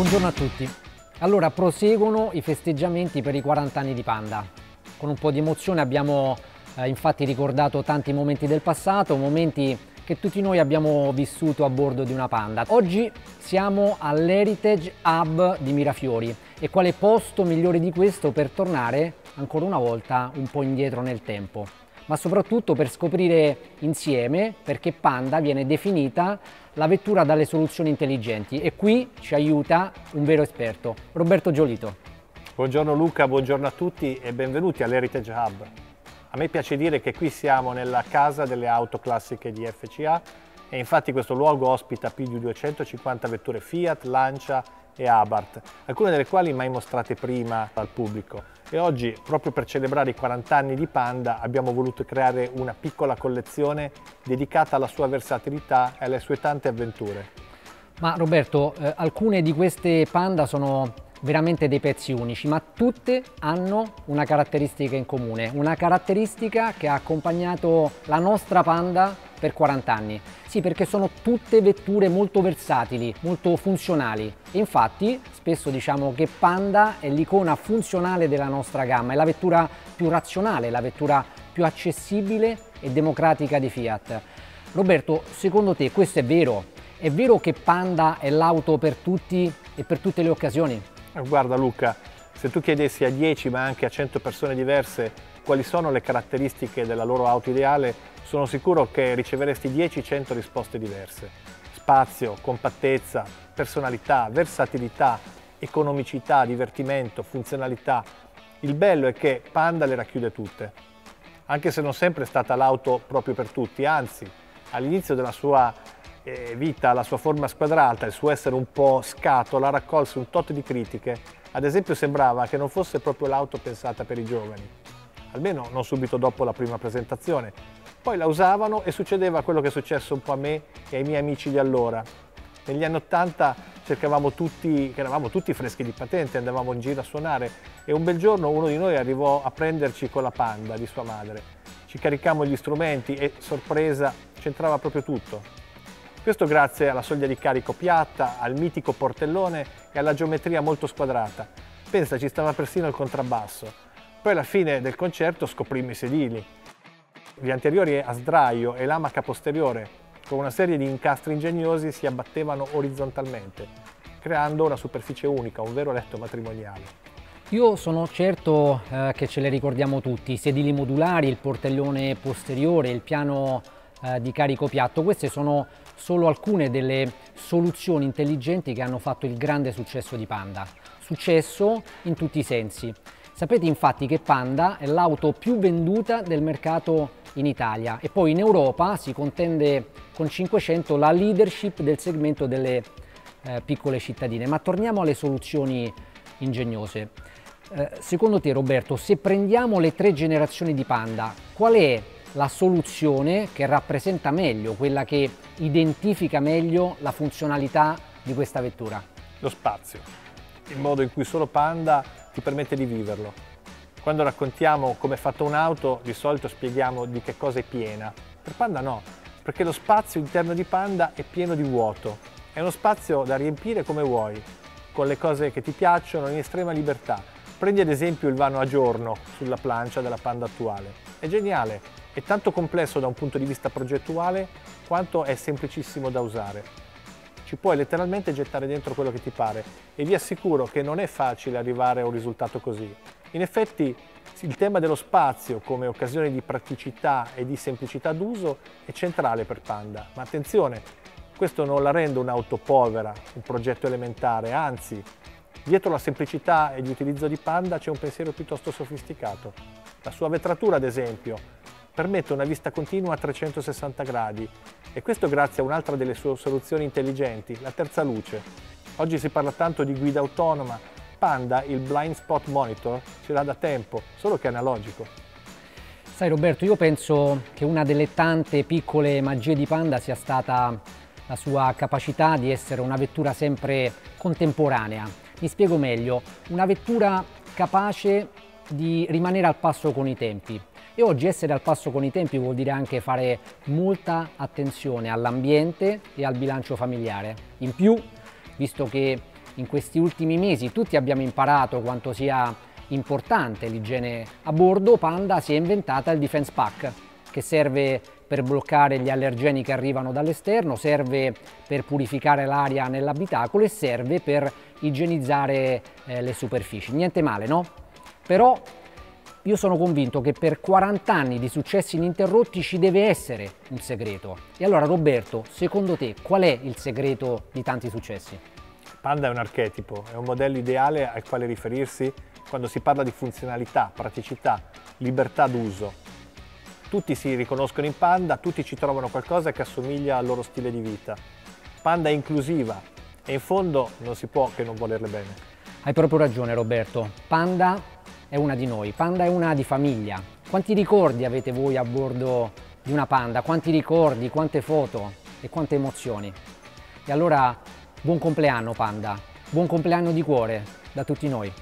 Buongiorno a tutti. Allora, proseguono i festeggiamenti per i 40 anni di Panda. Con un po' di emozione abbiamo infatti ricordato tanti momenti del passato, momenti che tutti noi abbiamo vissuto a bordo di una Panda. Oggi siamo all'Heritage Hub di Mirafiori e quale posto migliore di questo per tornare ancora una volta un po' indietro nel tempo, ma soprattutto per scoprire insieme perché Panda viene definita la vettura dalle soluzioni intelligenti, e qui ci aiuta un vero esperto, Roberto Giolito. Buongiorno Luca, buongiorno a tutti e benvenuti all'Heritage Hub. A me piace dire che qui siamo nella casa delle auto classiche di FCA e infatti questo luogo ospita più di 250 vetture Fiat, Lancia e Abarth, alcune delle quali mai mostrate prima al pubblico. E oggi, proprio per celebrare i 40 anni di Panda, abbiamo voluto creare una piccola collezione dedicata alla sua versatilità e alle sue tante avventure. Ma Roberto, alcune di queste Panda sono veramente dei pezzi unici, ma tutte hanno una caratteristica in comune, una caratteristica che ha accompagnato la nostra Panda per 40 anni. Sì, perché sono tutte vetture molto versatili, molto funzionali. E infatti spesso diciamo che Panda è l'icona funzionale della nostra gamma, è la vettura più razionale, la vettura più accessibile e democratica di Fiat. Roberto, secondo te questo è vero? È vero che Panda è l'auto per tutti e per tutte le occasioni? Guarda Luca, se tu chiedessi a 10 ma anche a 100 persone diverse quali sono le caratteristiche della loro auto ideale, sono sicuro che riceveresti 10-100 risposte diverse. Spazio, compattezza, personalità, versatilità, economicità, divertimento, funzionalità. Il bello è che Panda le racchiude tutte. Anche se non sempre è stata l'auto proprio per tutti, anzi, all'inizio della sua vita, la sua forma squadrata, il suo essere un po' scatola, raccolse un tot di critiche. Ad esempio sembrava che non fosse proprio l'auto pensata per i giovani, almeno non subito dopo la prima presentazione. Poi la usavano e succedeva quello che è successo un po' a me e ai miei amici di allora. Negli anni '80 eravamo tutti freschi di patente, andavamo in giro a suonare e un bel giorno uno di noi arrivò a prenderci con la Panda di sua madre. Ci caricammo gli strumenti e, sorpresa, c'entrava proprio tutto. Questo grazie alla soglia di carico piatta, al mitico portellone e alla geometria molto squadrata. Pensa, ci stava persino il contrabbasso. Poi alla fine del concerto scoprimmo i sedili. Gli anteriori a sdraio e l'amaca posteriore, con una serie di incastri ingegnosi, si abbattevano orizzontalmente, creando una superficie unica, un vero letto matrimoniale. Io sono certo che ce le ricordiamo tutti, i sedili modulari, il portellone posteriore, il piano di carico piatto. Queste sono solo alcune delle soluzioni intelligenti che hanno fatto il grande successo di Panda. Successo in tutti i sensi. Sapete infatti che Panda è l'auto più venduta del mercato in Italia e poi in Europa si contende con 500 la leadership del segmento delle piccole cittadine. Ma torniamo alle soluzioni ingegnose. Secondo te Roberto, se prendiamo le 3 generazioni di Panda, qual è la soluzione che rappresenta meglio, quella che identifica meglio la funzionalità di questa vettura? Lo spazio, il modo in cui solo Panda ti permette di viverlo. Quando raccontiamo come è fatta un'auto, di solito spieghiamo di che cosa è piena. Per Panda no, perché lo spazio interno di Panda è pieno di vuoto. È uno spazio da riempire come vuoi, con le cose che ti piacciono, in estrema libertà. Prendi ad esempio il vano a giorno sulla plancia della Panda attuale. È geniale, è tanto complesso da un punto di vista progettuale quanto è semplicissimo da usare. Ci puoi letteralmente gettare dentro quello che ti pare e vi assicuro che non è facile arrivare a un risultato così. In effetti il tema dello spazio come occasione di praticità e di semplicità d'uso è centrale per Panda, ma attenzione, questo non la rende un'auto povera, un progetto elementare, anzi, dietro la semplicità e di utilizzo di Panda c'è un pensiero piuttosto sofisticato. La sua vetratura, ad esempio, permette una vista continua a 360 gradi e questo grazie a un'altra delle sue soluzioni intelligenti, la terza luce. Oggi si parla tanto di guida autonoma. Panda il Blind Spot Monitor ce l'ha da tempo, solo che è analogico. Sai Roberto, io penso che una delle tante piccole magie di Panda sia stata la sua capacità di essere una vettura sempre contemporanea. Mi spiego meglio, una vettura capace di rimanere al passo con i tempi. E oggi essere al passo con i tempi vuol dire anche fare molta attenzione all'ambiente e al bilancio familiare. In più, visto che in questi ultimi mesi tutti abbiamo imparato quanto sia importante l'igiene a bordo, Panda si è inventata il Defense Pack, che serve per bloccare gli allergeni che arrivano dall'esterno, serve per purificare l'aria nell'abitacolo e serve per igienizzare le superfici. Niente male, no? Però io sono convinto che per 40 anni di successi ininterrotti ci deve essere un segreto. E allora Roberto, secondo te qual è il segreto di tanti successi? Panda è un archetipo, è un modello ideale al quale riferirsi quando si parla di funzionalità, praticità, libertà d'uso. Tutti si riconoscono in Panda, tutti ci trovano qualcosa che assomiglia al loro stile di vita. Panda è inclusiva e in fondo non si può che non volerle bene. Hai proprio ragione Roberto, Panda è una di noi, Panda è una di famiglia. Quanti ricordi avete voi a bordo di una Panda? Quanti ricordi, quante foto e quante emozioni? E allora buon compleanno Panda, buon compleanno di cuore da tutti noi.